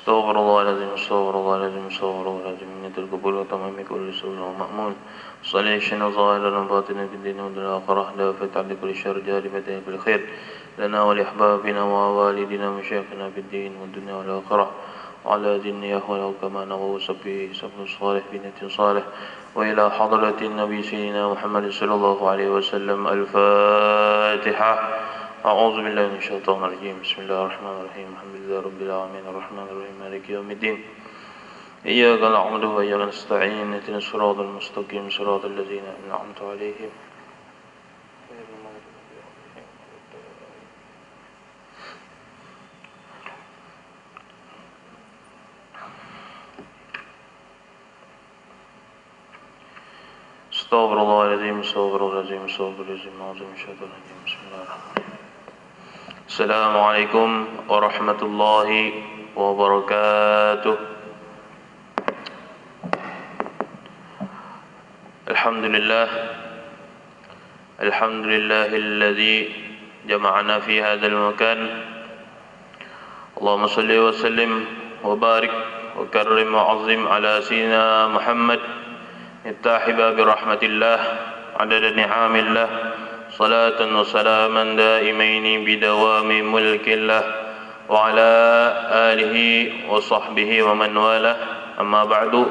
استغفر الله العظيم استغفر الله العظيم استغفر الله العظيم من القبول وتمام كل سوء ومأمون صلي شنا ظاهرا وباطنا في الدين والدنيا الآخرة لا فتح لكل شر جالبة كل خير لنا ولأحبابنا ووالدنا ومشايخنا في الدين والدنيا والآخرة وعلى دين يهوى كما نغو سبه سبه صالح بنت صالح وإلى حضرة النبي سيدنا محمد صلى الله عليه وسلم. الفاتحة. أعوذ بالله من الشيطان الرجيم. بسم الله الرحمن الرحيم. الحمد لله رب العالمين الرحمن الرحيم مالك يوم الدين إياك نعبد وإياك نستعين اهدنا الصراط المستقيم صراط الذين أنعمت عليهم غير المغضوب عليهم. استغفر الله العظيم استغفر الله العظيم استغفر الله العظيم أعوذ من الشيطان الرجيم. بسم الله الرحمن الرحيم. Assalamualaikum warahmatullahi wabarakatuh. Alhamdulillahilladzi jama'ana fi hadzal makan. Allahumma shalli wa sallim wa barik wa karrim wa azim ala sayyidina Muhammad miftah bab rahmatillah adada ni'amillah salatan wa salaman daimaini bidawami mulkillah wa ala alihi wa sahbihi wa man walah. Amma ba'du.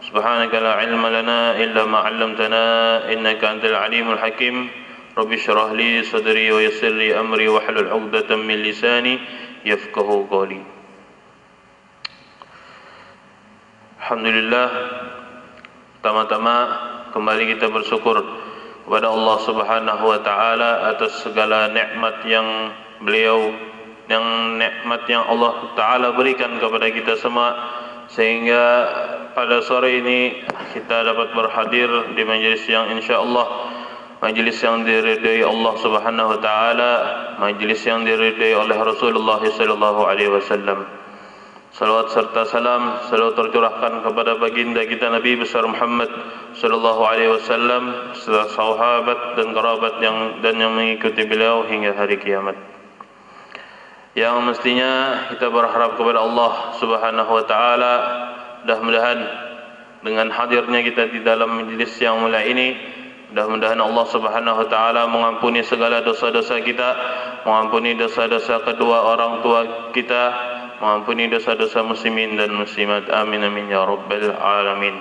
Subhanaka la ilma lana illa ma 'allamtana innaka antal alimul hakim. Rabbi shrah li sadri wa yassir li amri wahlul 'uqdatam min lisani yafqahu qawli. Alhamdulillah, pertama-tama kembali kita bersyukur kepada Allah Subhanahu wa taala atas segala nikmat yang nikmat yang Allah taala berikan kepada kita semua, sehingga pada sore ini kita dapat berhadir di majelis yang insyaallah majelis yang diridai Allah Subhanahu wa taala, majelis yang diridai oleh Rasulullah sallallahu alaihi wasallam. Salawat serta salam selalu tercurahkan kepada baginda kita Nabi besar Muhammad sallallahu alaihi wasallam, serta sahabat dan kerabat yang mengikuti beliau hingga hari kiamat. Yang mestinya kita berharap kepada Allah Subhanahu wa taala, mudah-mudahan dengan hadirnya kita di dalam majelis yang mulia ini, mudah-mudahan Allah Subhanahu wa taala mengampuni segala dosa-dosa kita, mengampuni dosa-dosa kedua orang tua kita, mengampuni dosa-dosa muslimin dan muslimat. Amin amin ya rabbal alamin.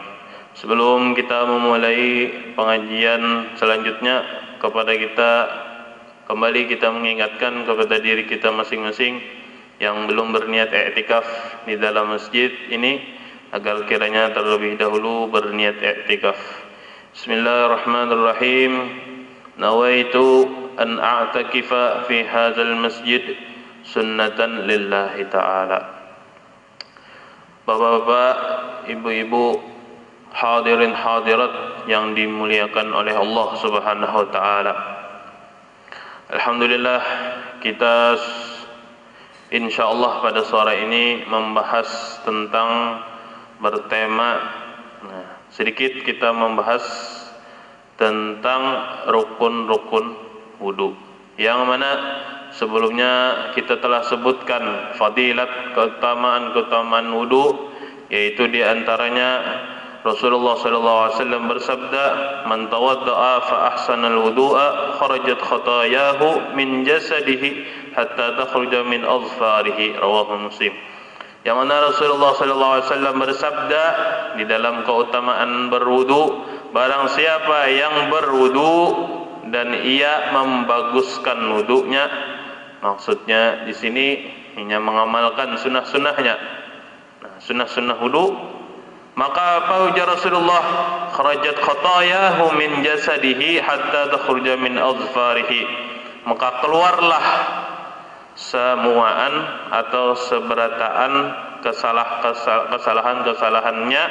Sebelum kita memulai pengajian selanjutnya, kembali kita mengingatkan kepada diri kita masing-masing yang belum berniat i'tikaf di dalam masjid ini, agar kiranya terlebih dahulu berniat i'tikaf. Bismillahirrahmanirrahim. Nawaitu an a'takifa fi hadzal masjid sunnatan lillahi ta'ala. Bapak-bapak, ibu-ibu, hadirin hadirat yang dimuliakan oleh Allah Subhanahu wa taala. Alhamdulillah, kita insyaallah pada sore ini membahas tentang sedikit kita membahas tentang rukun-rukun wudu, yang mana sebelumnya kita telah sebutkan fadilat keutamaan wudu, yaitu di antaranya Rasulullah sallallahu alaihi wasallam bersabda, "Man tawadda'a fa ahsanal wudu'a kharajat khatayahu min jasadihi hatta takhruja min azfarihi." Rawahu Muslim. Yang mana Rasulullah sallallahu alaihi wasallam bersabda di dalam keutamaan berwudu, barang siapa yang berwudu dan ia membaguskan wudunya, maksudnya di sini hanya mengamalkan sunnah-sunnahnya, sunnah-sunnah wudu, maka apa ujar Rasulullah, kharajat khatayahu min jasadihi hatta takhruja min azfarihi, maka keluarlah semuaan atau seberataan kesalahan-kesalahannya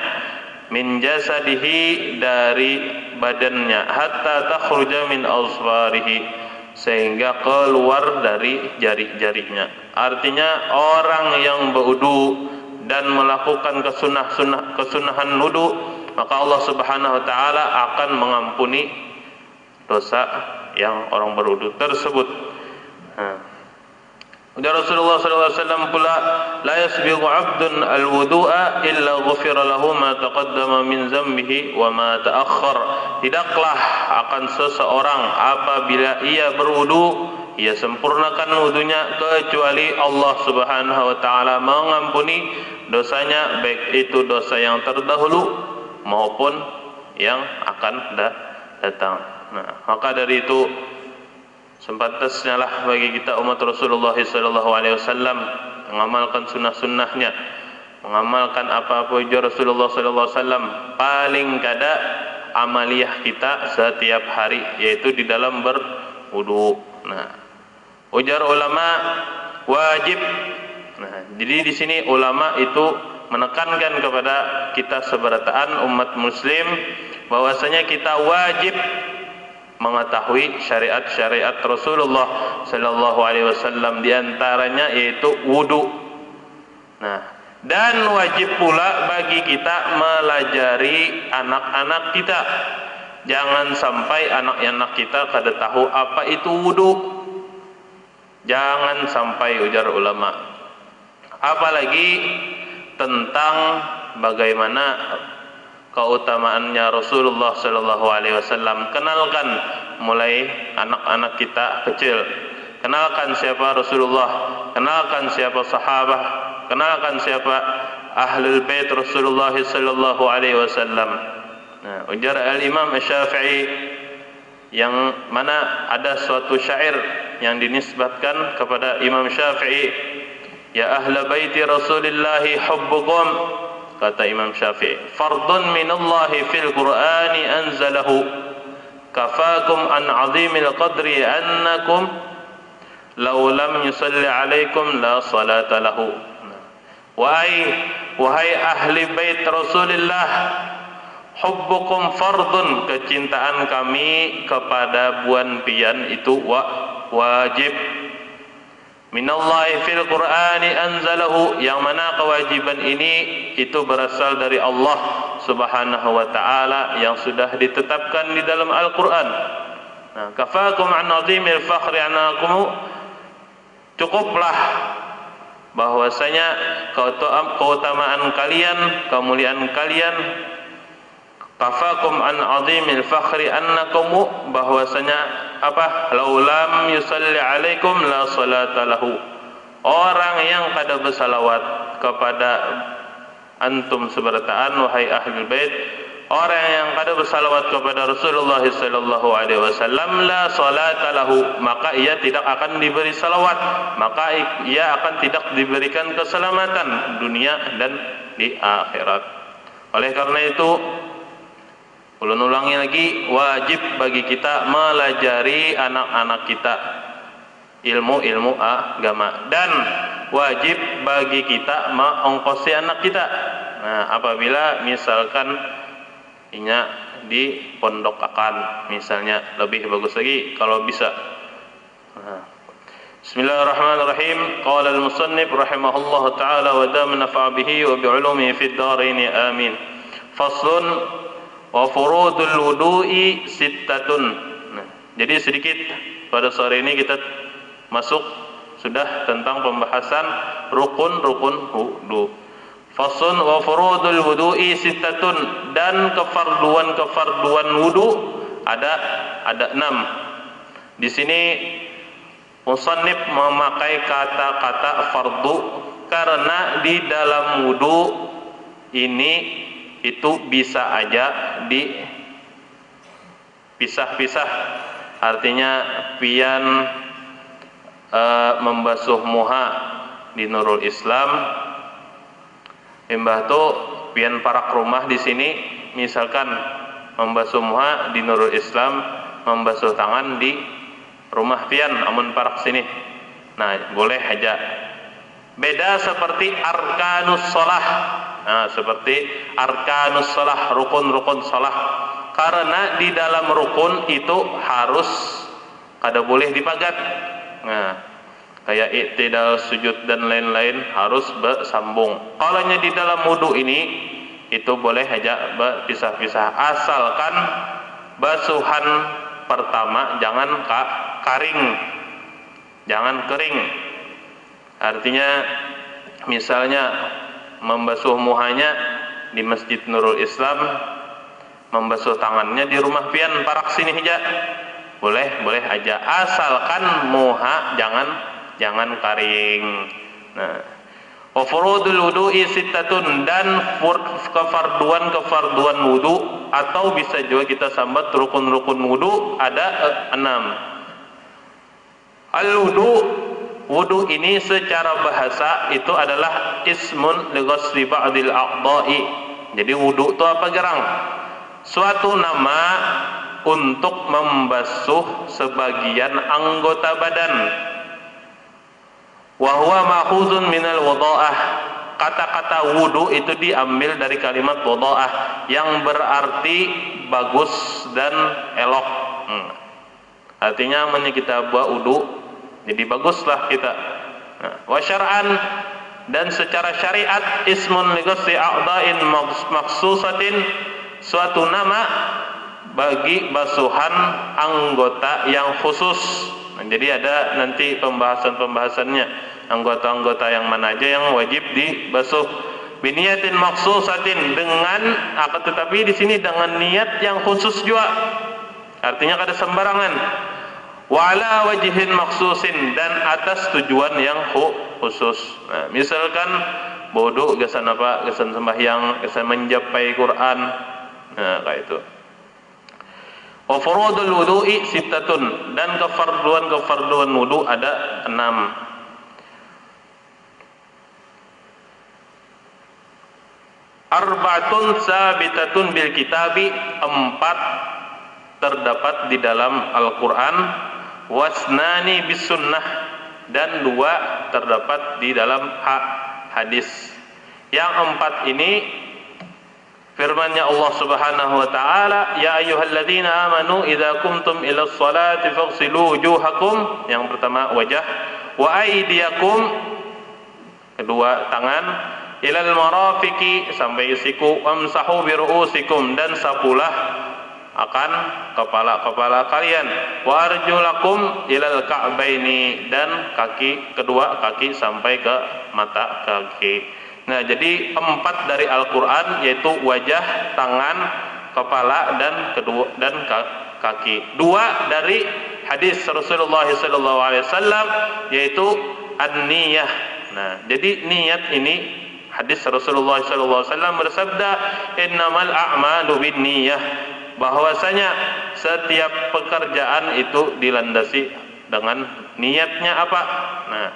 min jasadihi dari badannya, hatta takhruja min azfarihi, sehingga keluar dari jari-jarinya. Artinya orang yang berwudu dan melakukan kesunahan wudu, maka Allah Subhanahu wa taala akan mengampuni dosa yang orang berwudu tersebut. Ujar Rasulullah sallallahu alaihi wasallam pula, la yasbiqu 'abdun al-wudu'a illa ghufira lahu ma taqaddama min zambihi wa ma ta'akhkhar. Tidaklah akan seseorang apabila ia berwudu, ia sempurnakan wudunya, kecuali Allah Subhanahu wa taala mengampuni dosanya, baik itu dosa yang terdahulu maupun yang akan datang. Nah, maka dari itu sepantasnya lah bagi kita umat Rasulullah sallallahu alaihi wasallam mengamalkan sunnah-sunnahnya, mengamalkan apa-apa ujar Rasulullah sallallahu alaihi wasallam, paling kada amaliyah kita setiap hari, yaitu di dalam berwudu. Nah, ujar ulama wajib. Nah, jadi di sini ulama itu menekankan kepada kita seberataan umat muslim bahwasanya kita wajib mengetahui syariat-syariat Rasulullah sallallahu alaihi wasallam, di antaranya yaitu wudu. Nah, dan wajib pula bagi kita melajari anak-anak kita. Jangan sampai anak-anak kita kada tahu apa itu wudu. Jangan sampai, ujar ulama. Apalagi tentang bagaimana keutamaannya Rasulullah sallallahu alaihi wasallam. Kenalkan mulai anak-anak kita kecil. Kenalkan siapa Rasulullah, kenalkan siapa sahabat, kenalkan siapa ahlul bait Rasulullah sallallahu alaihi wasallam. Nah, ujar al-Imam Syafi'i, yang mana ada suatu syair yang dinisbatkan kepada Imam Syafi'i, ya ahla baiti Rasulillah hubbukum. Kata Imam Syafi'i, fardun minallahi fil Qur'ani anzalahu, kafakum an azimil qadri annakum law lam yusalli alaikum la salata lahu. Wahai ahli bait Rasulullah, hubbukum fardun, kecintaan kami kepada buan pian itu wajib. Minallahi fil Qur'ani anzalahu, yang mana kewajiban ini itu berasal dari Allah Subhanahu wa taala yang sudah ditetapkan di dalam Al-Qur'an. Nah, kafakum an azimil fakhri anakum, cukuplah bahwasanya keutamaan kalian, kemuliaan kalian, kafakum an azimil fakhri annakum, bahwasanya apa? Laulam yusalli alaikum la salata lahu. Orang yang kada bersalawat kepada antum seberataan wahai ahlul bait, orang yang kada bersalawat kepada Rasulullah sallallahu alaihi wasallam, la salata lahu, maka ia tidak akan diberi salawat, maka ia akan tidak diberikan keselamatan dunia dan di akhirat. Oleh karena itu, ulun ulangi lagi, wajib bagi kita melajari anak-anak kita ilmu-ilmu agama, dan wajib bagi kita mengongkosi anak kita. Nah, apabila misalkan inya di pondok akan, misalnya lebih bagus lagi kalau bisa. Bismillahirrahmanirrahim. Qala al-musannif rahimahullahu taala wa damana nafa'a bihi wa bi 'ulumihi fid dharain amin. Faslun wa furudul wudu'i sittatun. Nah, jadi sedikit pada sore ini kita masuk sudah tentang pembahasan rukun-rukun wudu. Faslun wa furudul wudu'i sittatun, dan kefarduan wudu ada 6. Di sini musannif memakai kata-kata fardu karena di dalam wudu ini itu bisa aja dipisah-pisah. Artinya pian membasuh muha di Nurul Islam, imbah tu pian parak rumah di sini, misalkan membasuh muha di Nurul Islam, membasuh tangan di rumah pian amun parak sini. Nah, boleh aja. Beda seperti arkanus shalah. Nah, seperti arkanus shalah, rukun-rukun shalah. Karena di dalam rukun itu harus kada boleh dipagat. Nah, kayak iktidal, sujud dan lain-lain harus bersambung. Kalau di dalam wudu ini itu boleh aja berpisah-pisah, asalkan basuhan pertama jangan kering, jangan kering. Artinya misalnya membasuh muhanya di Masjid Nurul Islam, membasuh tangannya di rumah pian parak sini aja. Boleh aja, asalkan muha jangan kering. Nah, wa furudul wudu'i sittatun, dan kefarduan wudu, atau bisa juga kita sambat rukun-rukun wudu ada 6. Wudu ini secara bahasa itu adalah ismun li ghusli ba'dil a'dha'i. Jadi wudu itu apa gerang? Suatu nama untuk membasuh sebagian anggota badan. Wa huwa ma'khuzun minal wadha'ah. Kata-kata wudu itu diambil dari kalimat wadha'ah yang berarti bagus dan elok. Artinya kita buat wudu jadi baguslah kita. Wa syar'an, dan secara syariat ismun li ghusli a'dha'in makhsusatin, suatu nama bagi basuhan anggota yang khusus. Jadi ada nanti pembahasannya, anggota-anggota yang mana aja yang wajib dibasuh. Biniyatin makhsusatin, dengan akan tetapi di sini dengan niat yang khusus juga. Artinya kada sembarangan. Wa ala wajhin makhsusin, dan atas tujuan yang khusus. Nah, misalkan wudu gasan apa? Gasan sembahyang, gasan menjapai Quran. Nah, kayak itu. Wa furudul wudu'i sittatun, dan kefarduan wudu ada 6. Arba'atun sabitatun bil kitabi, 4 terdapat di dalam Al-Quran. Wasnani bis sunnah, dan 2 terdapat di dalam hadis. Yang 4 ini firman-Nya Allah Subhanahu wa taala, ya ayyuhalladzina amanu idza qumtum ilas sholati faghsilu wujuhakum. Yang pertama wajah, wa aydiyakum, kedua tangan, ilal marafiqi, sampai siku, wamsahu bi ru'usikum, dan sapulah akan kepala kalian, wa arjulakum ilal ka'baini, dan kedua kaki sampai ke mata kaki. Nah, jadi 4 dari Al-Quran yaitu wajah, tangan, kepala, dan kaki. 2 dari hadis Rasulullah SAW yaitu an-niyah. Nah, jadi niat ini hadis Rasulullah SAW bersabda, innamal a'malu binniyah, bahwasanya setiap pekerjaan itu dilandasi dengan niatnya apa. Nah,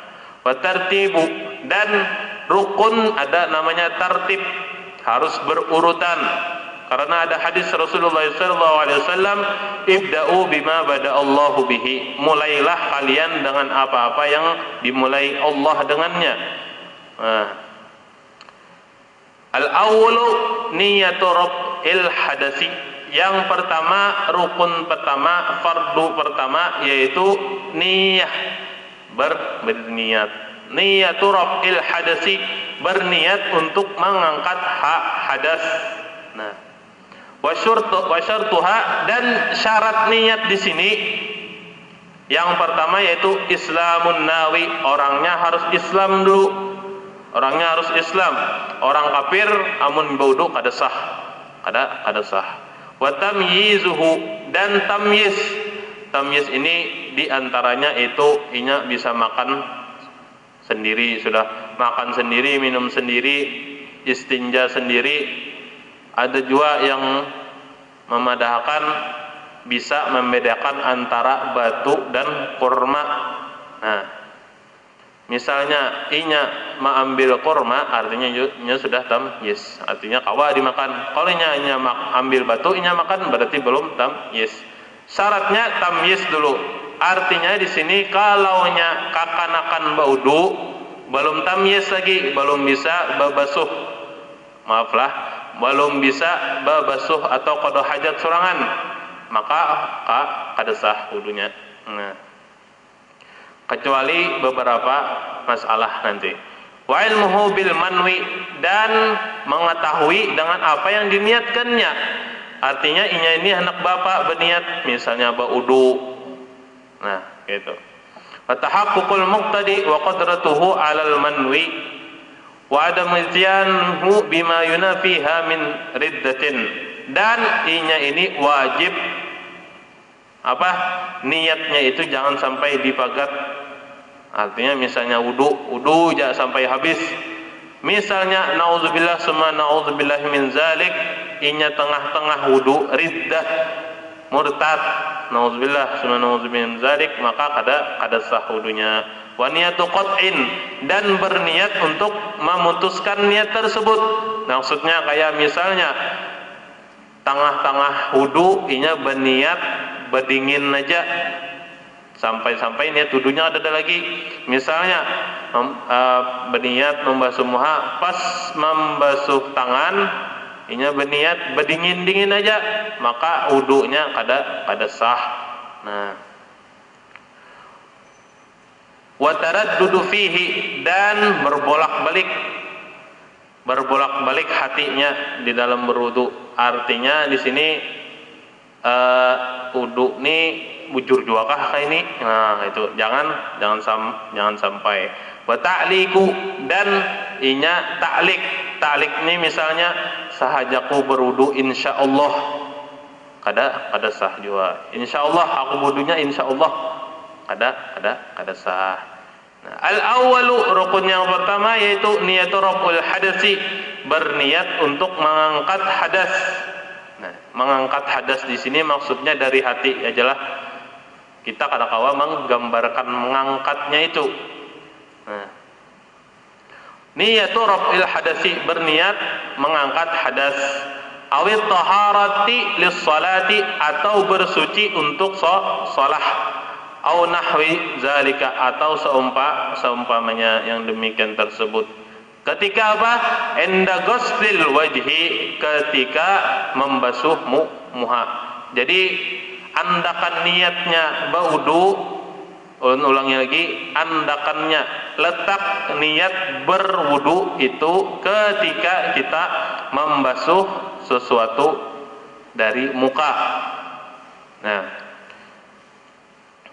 wa tartibu, dan rukun ada namanya tartib, harus berurutan. Karena ada hadis Rasulullah SAW, ibda'u bima bada'allahu bihi, mulailah kalian dengan apa-apa yang dimulai Allah dengannya. Nah, al-awwalu niyatu rab'il hadasi, yang pertama, rukun pertama, fardu pertama, yaitu niyah, berniat. Niyatu rab'il hadasi, berniat untuk mengangkat hadas. Nah, wa syartuha, dan syarat niat di sini yang pertama yaitu islamun nawi, orangnya harus Islam dulu. Orangnya harus Islam. Orang kafir amun baudu kada sah. Kada sah. Wa tamyizuhu, dan tamyiz. Tamyiz ini diantaranya itu inya bisa makan sendiri, sudah makan sendiri, minum sendiri, istinja sendiri. Ada juga yang memadahkan bisa membedakan antara batu dan kurma. Nah, misalnya inya mengambil kurma, artinya inya sudah tamyiz, artinya kawa dimakan. Kalau inya ambil batu, inya makan, berarti belum tamyiz. Syaratnya tamyiz dulu. Artinya di sini kalau nya kakanakan baudu, belum tamyiz lagi, belum bisa babasuh. Maaflah, belum bisa babasuh atau qada hajat sorangan, maka kada sah wudunya. Nah, kecuali beberapa masalah nanti. Wa ilmuhu bil manwi, dan mengetahui dengan apa yang diniatkannya. Artinya inya ini anak bapak berniat misalnya baudu. Nah, gitu. Wa tahaqququl muqtadi wa qadratuhu 'alal manwi wa adam izyanhu bima yunafiha min riddatin. Dan inya ini wajib niatnya itu jangan sampai dipagat. Artinya misalnya wudu jangan sampai habis. Misalnya nauzubillah summa nauzubillah min zalik, inya tengah-tengah wudu riddah murtad, nauzubillah summa nauzubillah min zalik, maka kada sah wudunya. Wa niyatu qat'in, dan berniat untuk memutuskan niat tersebut. Maksudnya kayak misalnya tengah-tengah wudu inya berniat berdingin aja sampai niat wudunya ada lagi. Misalnya berniat membasuh muka, pas membasuh tangan inya berniat berdingin aja, maka wudunya kada sah. Nah, wa taraddudu fihi, dan berbolak-balik hatinya di dalam berwudu. Artinya di sini wudu nih bujur juga kah kayak ini? Nah, itu jangan sampai. Wa ta'liqu, dan inya ta'liq. Ta'liq ini misalnya sahajaku berwudu insyaallah, kada sah juga. Insyaallah aku wudunya insyaallah, kada sah. Nah, al-awwalu, rukun yang pertama yaitu niyatu raf'ul hadasi, berniat untuk mengangkat hadas. Nah, mengangkat hadas di sini maksudnya dari hati ajalah. Kita kadang-kala menggambarkan mengangkatnya itu. Nah, niyatu raf'il hadasi, berniat mengangkat hadas. Awit taharati lis-salati, atau bersuci untuk shalah. Au nahwi zalika, atau seumpamanya yang demikian tersebut. Ketika Enda ghuslil wajhi, ketika membasuh muha. Jadi andakan niatnya berwudu, ulangi lagi, andakannya letak niat berwudu itu ketika kita membasuh sesuatu dari muka. Nah,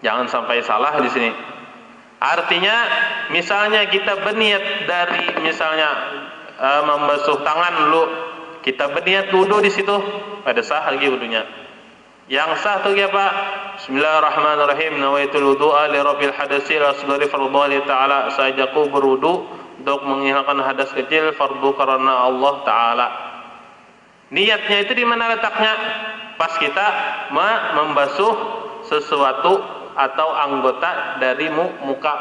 jangan sampai salah di sini. Artinya misalnya kita berniat dari misalnya membasuh tangan dulu, kita berniat wudu di situ, pada sah lagi wudunya. Yang sah tuh apa? Bismillahirrahmanirrahim. Nawaitul wudu'a li rabbil hadasi al-asghari fardhu ta'ala. Sajaku berwudu untuk menghilangkan hadas kecil fardu karena Allah Ta'ala. Niatnya itu di mana letaknya? Pas kita membasuh sesuatu atau anggota dari muka.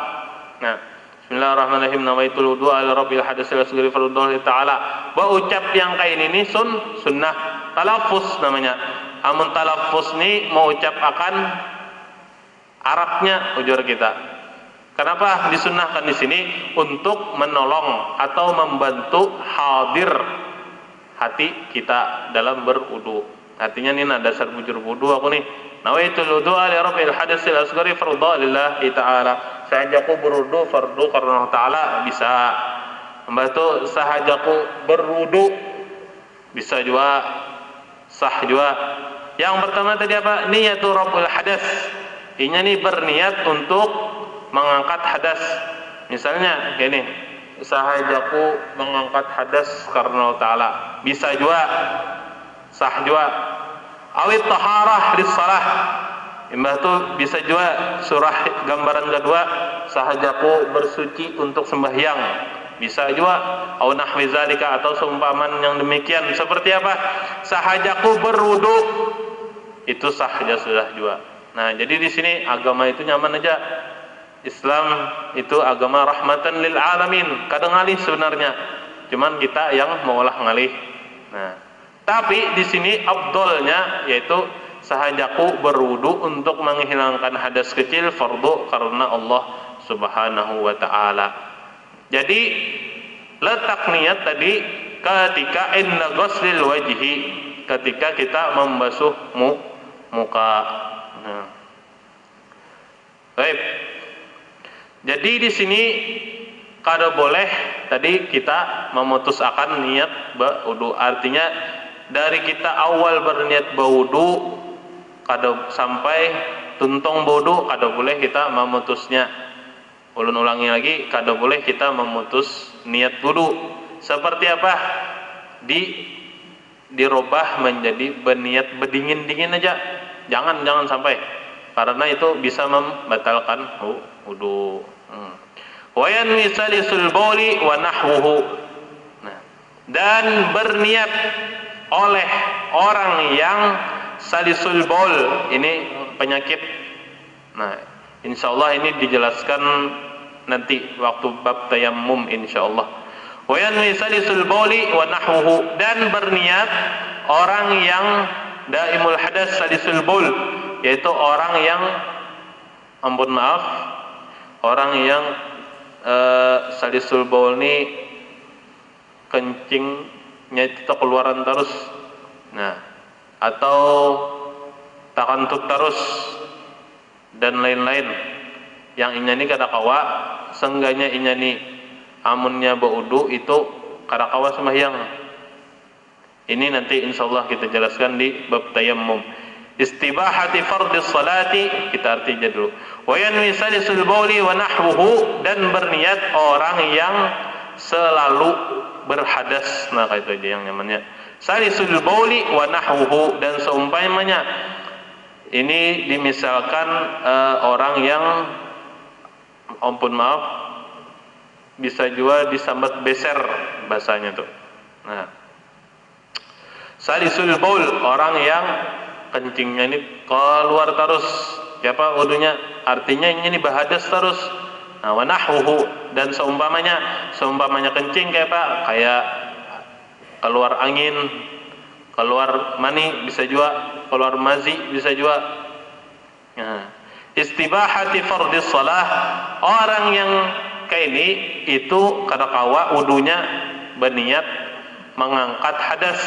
Nah, Bismillahirrahmanirrahim. Nawaitul wudu'a li rabbil hadasi al-asghari fardhu ta'ala. Ucap yang kayak ini sunnah. Talaffuz namanya. Amun talaffuz ini mengucap akan Arabnya ujur kita. Kenapa disunnahkan di sini? Untuk menolong atau membantu hadir hati kita dalam berwudu. Artinya ini dasar bujur wudu aku nih. Nawaitul wudu'a li rabbil hadasil asghari fardhu lillahi ta'ala. Sahajaku berwudu fardu karena Allah Ta'ala, bisa. Membantu sahajaku berwudu bisa juga, sah juga. Yang pertama tadi apa? Niyatu raf'ul hadas. Inya nih berniat untuk mengangkat hadas. Misalnya gini, sahajaku mengangkat hadas karena Allah Ta'ala, bisa juga, sah juga. Awit taharah lis-salah, itu bisa juga surah gambaran kedua, sahajaku bersuci untuk sembahyang, bisa juga. Au nahwi zalika, atau seumpaman yang demikian. Seperti apa? Sahajaku berwudu, itu sah aja sudah juga. Nah, jadi di sini agama itu nyaman aja. Islam itu agama rahmatan lil alamin. Kadang ngalih sebenarnya, cuman kita yang mengolah ngalih. Nah, tapi di sini afdolnya yaitu sahajaku berwudu untuk menghilangkan hadas kecil fardu karena Allah Subhanahu wa Ta'ala. Jadi letak niat tadi ketika inna ghuslil wajhi, ketika kita membasuh muka. Nah, baik. Jadi di sini kada boleh tadi kita memutus akan niat berwudu. Artinya dari kita awal berniat berwudu kada sampai tuntung wudu kada boleh kita memutusnya. Ulun ulangi lagi, kada boleh kita memutus niat wudu. Seperti apa? Dirubah menjadi berniat berdingin-dingin aja. Jangan sampai, karena itu bisa membatalkan wudu. Wa yanwi salisul bauli wa nahwuhu. Nah, dan berniat oleh orang yang salisul baul, ini penyakit. Nah, insyaallah ini dijelaskan nanti waktu bab tayammum insyaallah. Wa yanwi salisul bauli wa nahwuhu, dan berniat orang yang daimul hadas salisul baul, yaitu orang yang orang yang salisul baul ini kencingnya itu keluaran terus. Nah, atau takantut terus dan lain-lain, yang inyani kada kawa, sengganya inyani amunnya baudu itu kada kawa sembahyang. Ini nanti insyaallah kita jelaskan di bab tayammum. Istibahati fardhis salati, kita artinya dulu. Wa yanwi salisul bauli wa nahwuhu, dan berniat orang yang selalu berhadas. Nah, itu aja yang namanya salisul bauli wa nahwuhu, dan seumpamanya. Ini dimisalkan orang yang bisa juga disambat beser bahasanya tuh. Nah, salisul baul, orang yang kencingnya ini keluar terus, siapa wudunya, artinya ini bahadas terus. Nah, wa nahwuhu, dan seumpamanya kencing kayak apa, kayak keluar angin, keluar mani, bisa juga keluar mazi, bisa juga. Nah, istibahati fardhis shalah, orang yang kayak ini itu kada kawa wudunya berniat mengangkat hadas,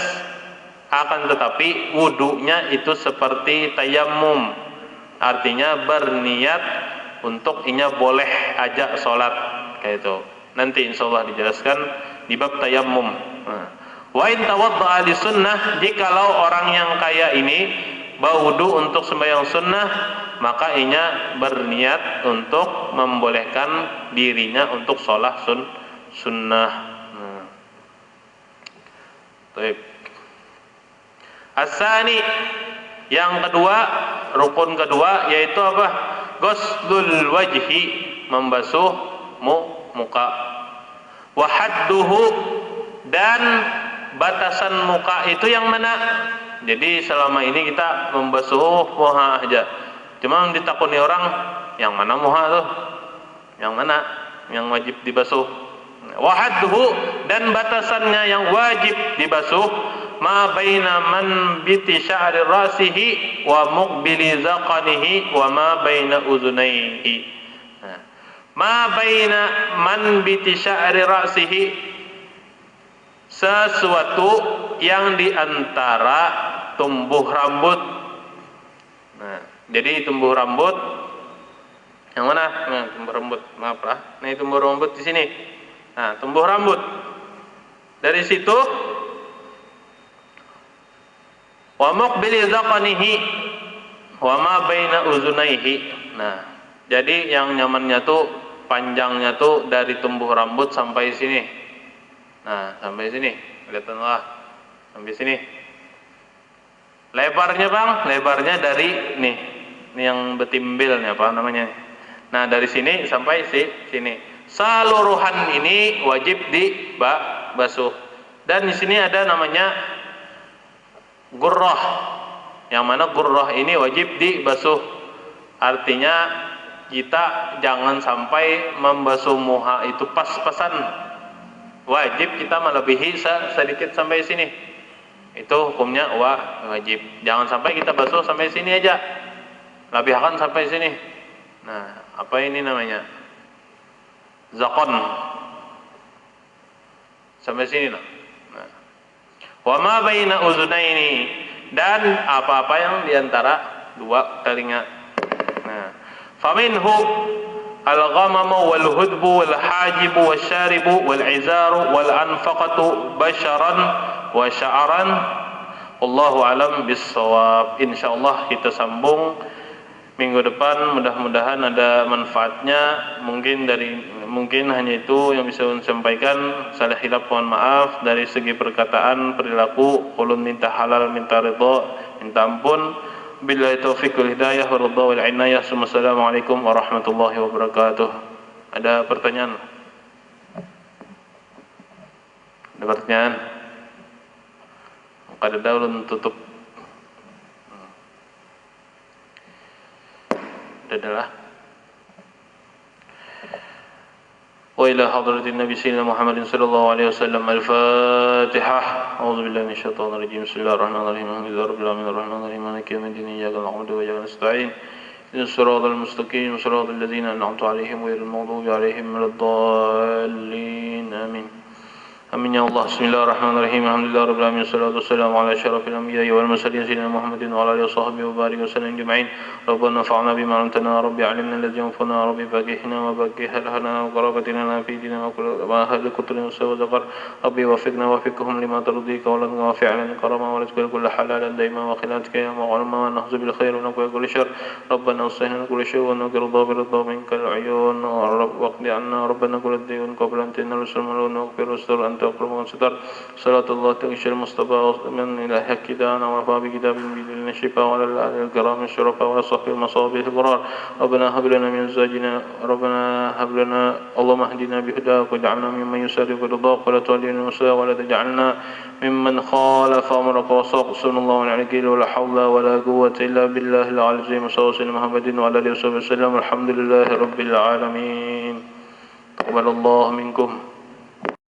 akan tetapi wudunya itu seperti tayammum, artinya berniat untuk inya boleh aja sholat kayak itu. Nanti insyaallah dijelaskan di bab tayammum. Wa in tawadda'a li sunnah, jikalau orang yang kaya ini berwudu untuk sembahyang sunnah, maka inya berniat untuk membolehkan dirinya untuk sholat sunnah. Baik. As-sani, yang kedua, rukun kedua, yaitu apa? Ghuslul wajhi, membasuh muka. Wa hadduhu, dan batasan muka itu yang mana? Jadi selama ini kita membasuh muka aja. Cuma ditakuni orang, yang mana muka tuh? Yang mana yang wajib dibasuh? Wa hadduhu, dan batasannya yang wajib dibasuh, ma baina manbiti sya'ri rasihi wa muqbili zaqanihi wa ma baina uzunaihi. Ma baina manbiti sya'ri rasihi, sesuatu yang diantara tumbuh rambut. Nah, jadi tumbuh rambut yang mana? Nah, tumbuh rambut, maaf lah. Nah, tumbuh rambut di sini. Nah, tumbuh rambut. Dari situ wa muqbili zaqanihi wa ma baina uzunaihi. Nah, jadi yang nyamannya tuh panjangnya tuh dari tumbuh rambut sampai sini. Nah, sampai sini. Kelihatan sampai sini. Lebarnya, Bang, lebarnya dari nih. Ini yang betimbilnya apa namanya? Nah, dari sini sampai sini. Seluruhan ini wajib dibasuh. Dan di sini ada namanya gurrah, yang mana gurrah ini wajib dibasuh. Artinya kita jangan sampai membasuh muha itu pas-pasan, wajib kita melebihi sedikit sampai sini. Itu hukumnya wajib. Jangan sampai kita basuh sampai sini aja, lebihkan sampai sini. Nah, apa ini namanya? Zakon. Sampai sini lah. Wa ma baina uzunaini, dan apa-apa yang diantara dua telinga. Nah, faminhu al-ghamamu wal hudbu wal hajibu wasyaribu wal izaru wal anfaqatu basharan wa sya'ran. Wallahu alam bissawab. Insyaallah kita sambung minggu depan mudah-mudahan ada manfaatnya. Mungkin hanya itu yang bisa saya sampaikan. Salah hilaf mohon maaf. Dari segi perkataan, perilaku, ulun minta halal, minta ridha, minta ampun. Billahi taufiq wal hidayah wa ridha wal inayah. Assalamualaikum warahmatullahi wabarakatuh. Ada pertanyaan? Ada pertanyaan? Kada ada, ulun tutup. Adalah wa ila hadratin nabi sayyidina Muhammadin sallallahu alaihi wasallam. Al-Fatihah. A'udzu billahi minasyaitonir rajim. Bismillahirrahmanirrahim. Alhamdulillahirabbil alamin arrahmanir rahim maliki yaumiddin iyyaka na'budu wa iyyaka nasta'in ihdinas siratal mustaqim siratal ladzina an'amta 'alaihim ghairil maghdubi 'alaihim waladdallin. Amin. Amin ya Allah. Bismillahirrahmanirrahim. Alhamdulillahirabbil alamin wassalatu wassalamu ala asyrafil anbiya'i wal mursalin sayyidina Muhammadin wa ala alihi washabbihi wa barik wa sallam ajma'in. Rabbana fa'alna bima 'allamtana rabbi 'allimna alladhi yanfa'una rabbi faqihna wa baqih lana wa qarabatina fi dinina wa kullu ma hadu kutrin wa zakar rabbi wafiqna wa fiqhum lima tardika wa lan wa fi'lan karama wa rizqan kullu halalan daima wa khilatika ya ma'alma wa nahzu bil khair wa naqwa kulli shar. Rabbana usahhil kulli shay wa naqir ridha minka al-'uyun wa rabb waqdi 'anna rabbana kullu dayun qabla an tanal sulmun wa qir ustur تقرب ستر صلاة الله تغشى المصطفى من إلى حكدان ووفى بكتاب بدون الشفاء وعلى الآل الكرام الشرفاء وصحب المصابيح البرار. ربنا هب لنا من أزواجنا اللهم اهدنا بهداك واجعلنا ممن يسارع في رضاك ولا تولنا المساء ولا تجعلنا ممن خالف أمرك وصاق. صلى الله عليه ولا حول ولا قوة إلا بالله العلي العظيم. صلى الله عليه محمد وعلى آله وصحبه وسلم. الحمد لله رب العالمين. تقبل الله منكم.